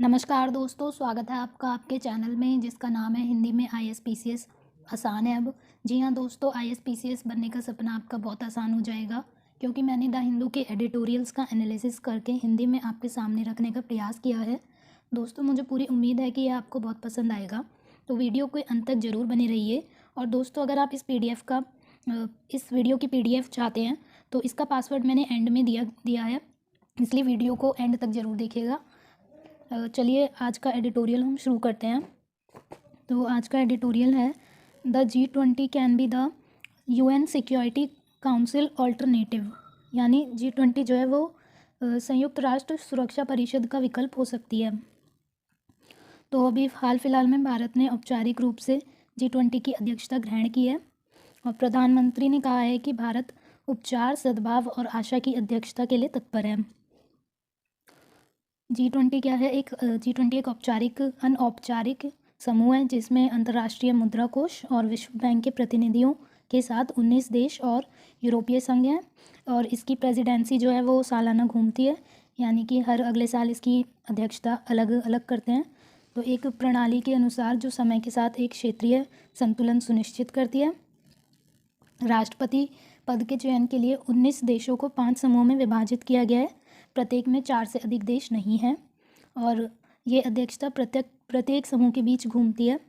नमस्कार दोस्तों, स्वागत है आपका आपके चैनल में जिसका नाम है हिंदी में ISPCS आसान है अब। जी हाँ दोस्तों, ISPCS बनने का सपना आपका बहुत आसान हो जाएगा क्योंकि मैंने द हिंदू के एडिटोरियल्स का एनालिसिस करके हिंदी में आपके सामने रखने का प्रयास किया है। दोस्तों, मुझे पूरी उम्मीद है कि यह आपको बहुत पसंद आएगा, तो वीडियो के अंत तक ज़रूर बने रहिए। और दोस्तों, अगर आप इस वीडियो की PDF चाहते हैं तो इसका पासवर्ड मैंने एंड में दिया है, इसलिए वीडियो को एंड तक ज़रूर देखिएगा। चलिए आज का एडिटोरियल हम शुरू करते हैं। तो आज का एडिटोरियल है the G20 can be the UN security council alternative, यानी G20 जो है वो संयुक्त राष्ट्र सुरक्षा परिषद का विकल्प हो सकती है। तो अभी हाल फिलहाल में भारत ने औपचारिक रूप से G20 की अध्यक्षता ग्रहण की है और प्रधानमंत्री ने कहा है कि भारत उपचार, सद्भाव और आशा की अध्यक्षता के लिए तत्पर है। G20 क्या है? G20 एक अनौपचारिक समूह है जिसमें अंतर्राष्ट्रीय मुद्रा कोष और विश्व बैंक के प्रतिनिधियों के साथ 19 देश और यूरोपीय संघ हैं। और इसकी प्रेसिडेंसी जो है वो सालाना घूमती है, यानी कि हर अगले साल इसकी अध्यक्षता अलग अलग करते हैं। तो एक प्रणाली के अनुसार जो समय के साथ एक क्षेत्रीय संतुलन सुनिश्चित करती है। राष्ट्रपति पद के चयन के लिए 19 देशों को 5 समूह में विभाजित किया गया है। प्रत्येक में 4 से अधिक देश नहीं हैं और ये अध्यक्षता प्रत्येक समूह के बीच घूमती है।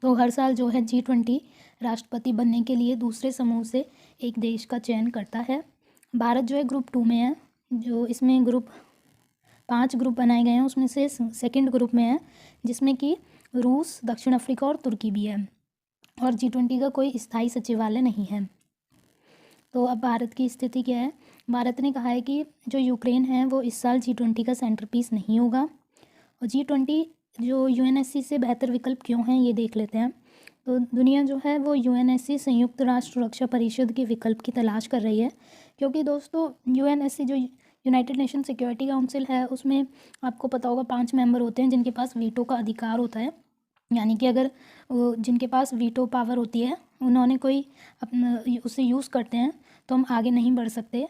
तो हर साल जो है G20 राष्ट्रपति बनने के लिए दूसरे समूह से एक देश का चयन करता है। भारत जो है ग्रुप 2 में है, जो इसमें 5 ग्रुप बनाए गए हैं, उसमें से सेकंड ग्रुप में है जिसमें कि रूस, दक्षिण अफ्रीका और तुर्की भी है। और G20 का कोई स्थायी सचिवालय नहीं है। तो अब भारत की स्थिति क्या है? भारत ने कहा है कि जो यूक्रेन है वो इस साल G20 का सेंटर पीस नहीं होगा। और G20 जो UNSC से बेहतर विकल्प क्यों हैं ये देख लेते हैं। तो दुनिया जो है वो UNSC संयुक्त राष्ट्र सुरक्षा परिषद के विकल्प की तलाश कर रही है, क्योंकि दोस्तों UNSC जो यूनाइटेड नेशन सिक्योरिटी काउंसिल है उसमें आपको पता होगा 5 मेंबर होते हैं जिनके पास वीटो का अधिकार होता है। यानी कि अगर जिनके पास वीटो पावर होती है उन्होंने कोई अपना उसे यूज़ करते हैं तो हम आगे नहीं बढ़ सकते।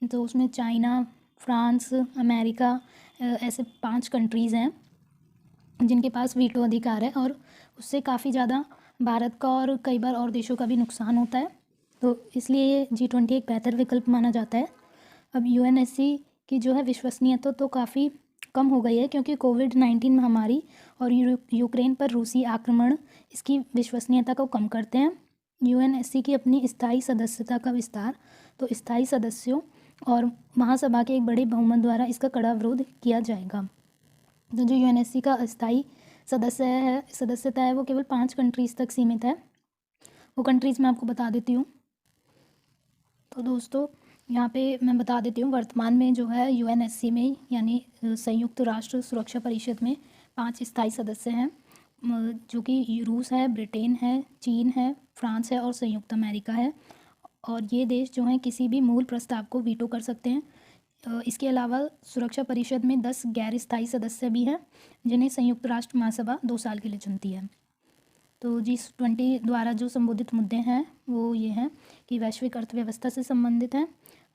तो उसमें चाइना, फ्रांस, अमेरिका, ऐसे 5 कंट्रीज़ हैं जिनके पास वीटो अधिकार है और उससे काफ़ी ज़्यादा भारत का और कई बार और देशों का भी नुकसान होता है। तो इसलिए ये G20 एक बेहतर विकल्प माना जाता है। अब UNSC की जो है विश्वसनीयता तो काफ़ी कम हो गई है क्योंकि कोविड-19 महामारी और यूक्रेन पर रूसी आक्रमण इसकी विश्वसनीयता को कम करते हैं। UNSC की अपनी स्थायी सदस्यता का विस्तार, तो स्थायी सदस्यों और महासभा के एक बड़े बहुमत द्वारा इसका कड़ा विरोध किया जाएगा। तो जो UNSC का स्थायी सदस्यता है वो केवल 5 कंट्रीज़ तक सीमित है। वो कंट्रीज़ मैं आपको बता देती हूँ। तो दोस्तों यहाँ पे मैं बता देती हूँ, वर्तमान में जो है UNSC में यानी संयुक्त राष्ट्र सुरक्षा परिषद में 5 स्थायी सदस्य हैं, जो कि रूस है, ब्रिटेन है, चीन है, फ्रांस है और संयुक्त अमेरिका है। और ये देश जो हैं किसी भी मूल प्रस्ताव को वीटो कर सकते हैं। इसके अलावा सुरक्षा परिषद में 10 गैर स्थायी सदस्य भी हैं जिन्हें संयुक्त राष्ट्र महासभा 2 साल के लिए चुनती है। तो G20 द्वारा जो संबोधित मुद्दे हैं वो ये हैं कि वैश्विक अर्थव्यवस्था से संबंधित हैं,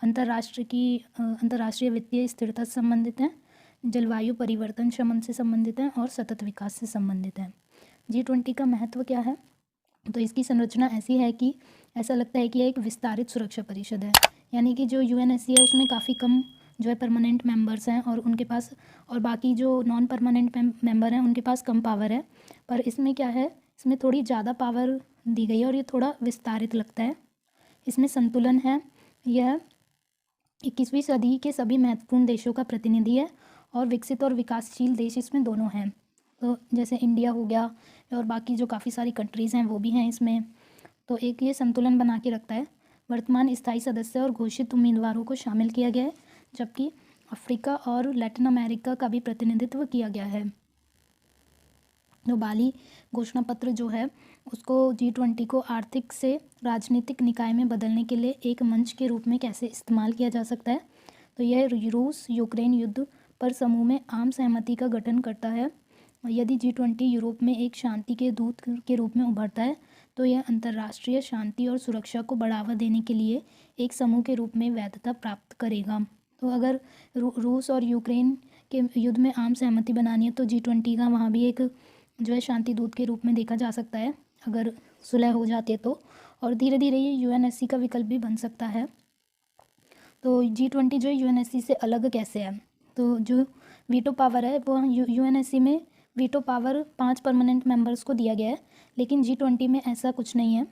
अंतर्राष्ट्रीय वित्तीय स्थिरता से संबंधित हैं, जलवायु परिवर्तन शमन से संबंधित हैं और सतत विकास से संबंधित हैं। G20 का महत्व क्या है? तो इसकी संरचना ऐसी है कि ऐसा लगता है कि यह एक विस्तारित सुरक्षा परिषद है, यानी कि जो UNSC है उसमें काफ़ी कम जो है परमानेंट मेंबर्स हैं और उनके पास, और बाकी जो नॉन परमानेंट मेंबर हैं उनके पास कम पावर है। पर इसमें क्या है, इसमें थोड़ी ज़्यादा पावर दी गई है और ये थोड़ा विस्तारित लगता है। इसमें संतुलन है। यह 21वीं सदी के सभी महत्वपूर्ण देशों का प्रतिनिधि है और विकसित और विकासशील देश इसमें दोनों हैं। तो जैसे इंडिया हो गया और बाकी जो काफ़ी सारी कंट्रीज़ हैं वो भी हैं इसमें। तो एक ये संतुलन बना के रखता है। वर्तमान स्थायी सदस्य और घोषित उम्मीदवारों को शामिल किया गया है, जबकि अफ्रीका और लैटिन अमेरिका का भी प्रतिनिधित्व किया गया है। जो बाली घोषणा पत्र जो है उसको G20 को आर्थिक से राजनीतिक निकाय में बदलने के लिए एक मंच के रूप में कैसे इस्तेमाल किया जा सकता है। तो यह रूस यूक्रेन युद्ध पर समूह में आम सहमति का गठन करता है। यदि G20 यूरोप में एक शांति के दूत के रूप में उभरता है तो यह अंतर्राष्ट्रीय शांति और सुरक्षा को बढ़ावा देने के लिए एक समूह के रूप में वैधता प्राप्त करेगा। तो अगर रूस और यूक्रेन युद्ध में आम सहमति बनानी है तो G20 का वहाँ भी एक जो है शांति दूत के रूप में देखा जा सकता है अगर सुलह हो जाती है तो। और धीरे धीरे ये UNSC का विकल्प भी बन सकता है। तो G20 जो है UNSC से अलग कैसे है? तो जो वीटो पावर है वो UNSC में वीटो पावर 5 परमानेंट मेंबर्स को दिया गया है, लेकिन G20 में ऐसा कुछ नहीं है।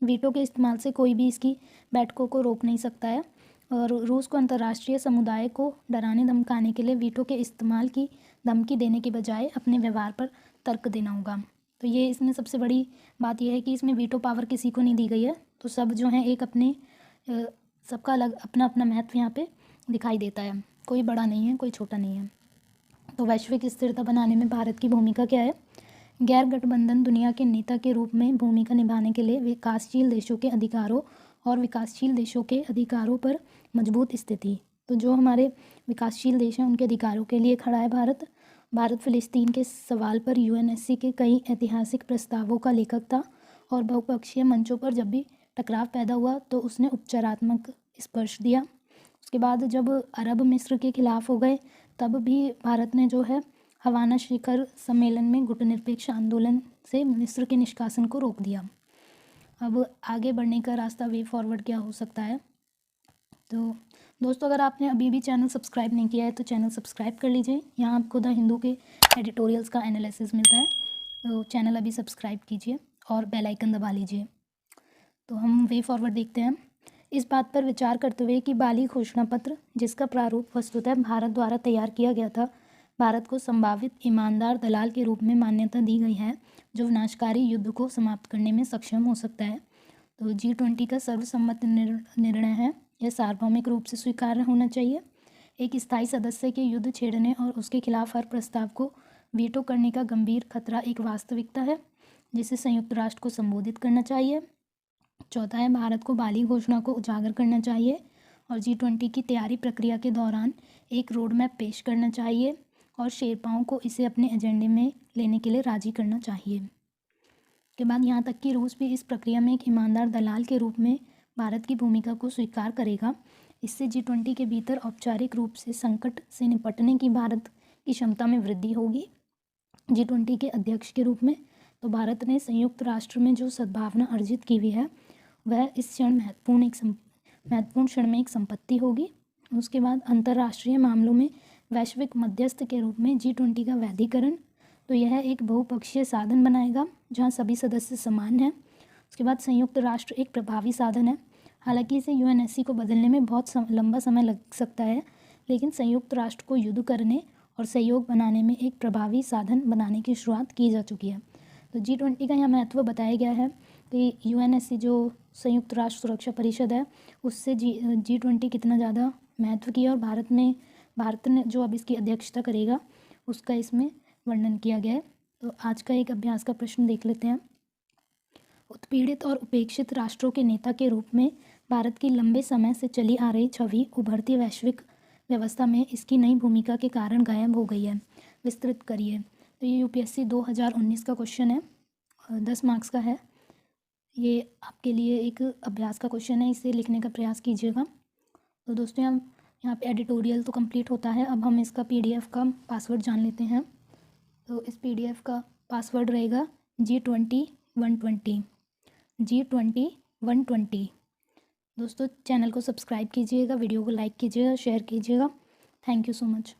वीटो के इस्तेमाल से कोई भी इसकी बैठकों को रोक नहीं सकता है। और रूस को अंतर्राष्ट्रीय समुदाय को डराने धमकाने के लिए वीटो के इस्तेमाल की धमकी देने के बजाय अपने व्यवहार पर तर्क देना होगा। तो ये इसमें सबसे बड़ी बात यह है कि इसमें वीटो पावर किसी को नहीं दी गई है। तो सब जो हैं एक अपने सबका अलग अपना अपना महत्व यहाँ पे दिखाई देता है, कोई बड़ा नहीं है कोई छोटा नहीं है। तो वैश्विक स्थिरता बनाने में भारत की भूमिका क्या है? गैर गठबंधन दुनिया के नेता के रूप में भूमिका निभाने के लिए विकासशील देशों के अधिकारों और विकासशील देशों के अधिकारों पर मजबूत स्थिति। तो जो हमारे विकासशील देश हैं उनके अधिकारों के लिए खड़ा है भारत। भारत फ़िलिस्तीन के सवाल पर UNSC के कई ऐतिहासिक प्रस्तावों का लेखक था और बहुपक्षीय मंचों पर जब भी टकराव पैदा हुआ तो उसने उपचारात्मक स्पर्श दिया। उसके बाद जब अरब मिस्र के खिलाफ हो गए तब भी भारत ने जो है हवाना शिखर सम्मेलन में गुटनिरपेक्ष आंदोलन से मिस्र के निष्कासन को रोक दिया। अब आगे बढ़ने का रास्ता वे फॉरवर्ड क्या हो सकता है? तो दोस्तों अगर आपने अभी भी चैनल सब्सक्राइब नहीं किया है तो चैनल सब्सक्राइब कर लीजिए। यहाँ आपको द हिंदू के एडिटोरियल्स का एनालिसिस मिलता है, तो चैनल अभी सब्सक्राइब कीजिए और बेल आइकन दबा लीजिए। तो हम वे फॉरवर्ड देखते हैं। इस बात पर विचार करते हुए कि बाली घोषणा पत्र जिसका प्रारूप वस्तुतः भारत द्वारा तैयार किया गया था, भारत को संभावित ईमानदार दलाल के रूप में मान्यता दी गई है जो विनाशकारी युद्ध को समाप्त करने में सक्षम हो सकता है। तो G20 का सर्वसम्मत निर्णय है, यह सार्वभौमिक रूप से स्वीकार्य होना चाहिए। एक स्थायी सदस्य के युद्ध छेड़ने और उसके खिलाफ हर प्रस्ताव को वीटो करने का गंभीर खतरा एक वास्तविकता है जिसे संयुक्त राष्ट्र को संबोधित करना चाहिए। चौथा है, भारत को बाली घोषणा को उजागर करना चाहिए और G20 की तैयारी प्रक्रिया के दौरान एक रोड मैप पेश करना चाहिए और शेरपाओं को इसे अपने एजेंडे में लेने के लिए राजी करना चाहिए। के बाद यहाँ तक कि रूस भी इस प्रक्रिया में एक ईमानदार दलाल के रूप में भारत की भूमिका को स्वीकार करेगा। इससे G20 के भीतर औपचारिक रूप से संकट से निपटने की भारत की क्षमता में वृद्धि होगी। G20 के अध्यक्ष के रूप में तो भारत ने संयुक्त राष्ट्र में जो सद्भावना अर्जित की हुई है वह इस क्षण महत्वपूर्ण क्षण में एक संपत्ति होगी। उसके बाद अंतर्राष्ट्रीय मामलों में वैश्विक मध्यस्थ के रूप में G20 का वैधीकरण, तो यह एक बहुपक्षीय साधन बनाएगा जहां सभी सदस्य समान हैं। उसके बाद संयुक्त राष्ट्र एक प्रभावी साधन है, हालांकि इसे UNSC को बदलने में बहुत लंबा समय लग सकता है, लेकिन संयुक्त राष्ट्र को युद्ध करने और सहयोग बनाने में एक प्रभावी साधन बनाने की शुरुआत की जा चुकी है। तो G20 का यहाँ महत्व बताया गया है कि UNSC जो संयुक्त राष्ट्र सुरक्षा परिषद है उससे G20 कितना ज़्यादा महत्व किया और भारत ने जो अब इसकी अध्यक्षता करेगा उसका इसमें वर्णन किया गया है। तो आज का एक अभ्यास का प्रश्न देख लेते हैं। उत्पीड़ित और उपेक्षित राष्ट्रों के नेता के रूप में भारत की लंबे समय से चली आ रही छवि उभरती वैश्विक व्यवस्था में इसकी नई भूमिका के कारण गायब हो गई है। विस्तृत करिए। तो ये UPSC 2019 का क्वेश्चन है, 10 मार्क्स का है। ये आपके लिए एक अभ्यास का क्वेश्चन है, इसे लिखने का प्रयास कीजिएगा। तो दोस्तों हम यहाँ पे एडिटोरियल तो कंप्लीट होता है, अब हम इसका PDF का पासवर्ड जान लेते हैं। तो इस PDF का पासवर्ड रहेगा G20 120। दोस्तों चैनल को सब्सक्राइब कीजिएगा, वीडियो को लाइक कीजिएगा, शेयर कीजिएगा। Thank you so much.